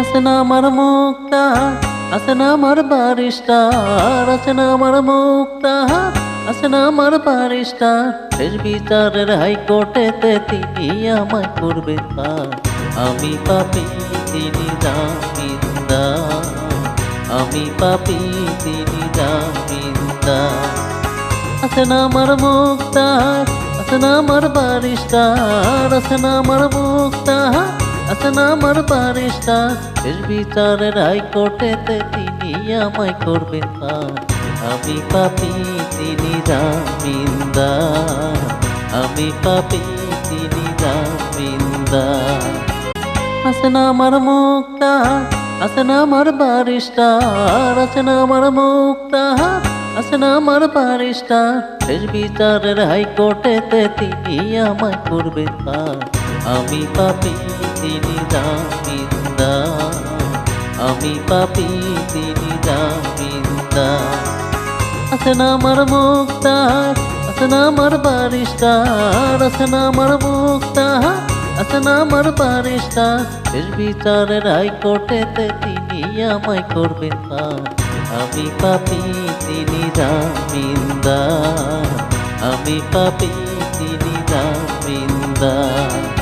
আছে না আমার মুক্তার, আছে না আমার বারিস্টার, আছে না আমার মুক্তার, আছে না আমার বারিস্টার। শেষ বিচারের হাইকোর্টেতে তিনি আমায় করবে পার। আমি পাপী তিনি জামিনদার, আমি পাপী তিনি জামিনদার। আছে না আমার মুক্তার, আছে না আমার বারিস্টার, আছে না আমার মুক্তার, আছে না আমার বারিস্টার। শেষ বিচারের হাইকোর্টেতে তিনি আমায় করবেন পার। আমি পাপী তিনি জামিনদার, আমি পাপী তিনি জামিনদার। আছে না আমার মুক্তার, আছে না আমার বারিস্টার, আছে না আমার মুক্তার, আছে না আমার বারিস্টার। শেষ বিচারের হাইকোর্টেতে তিনি আমায় করবেন পার। আমি পাপী তিনি জামিনদার, আমি পাপী তিনি জামিনদার। আছে না আমার মুক্তার, আছে না আমার বারিস্টার, আছে না আমার মুক্তার, আছে না আমার বারিস্টার। শেষ বিচারের হাইকোর্টেতে তিনি আমায় করবেন পার। আমি পাপী তিনি জামিনদার, আমি পাপী তিনি জামিনদার।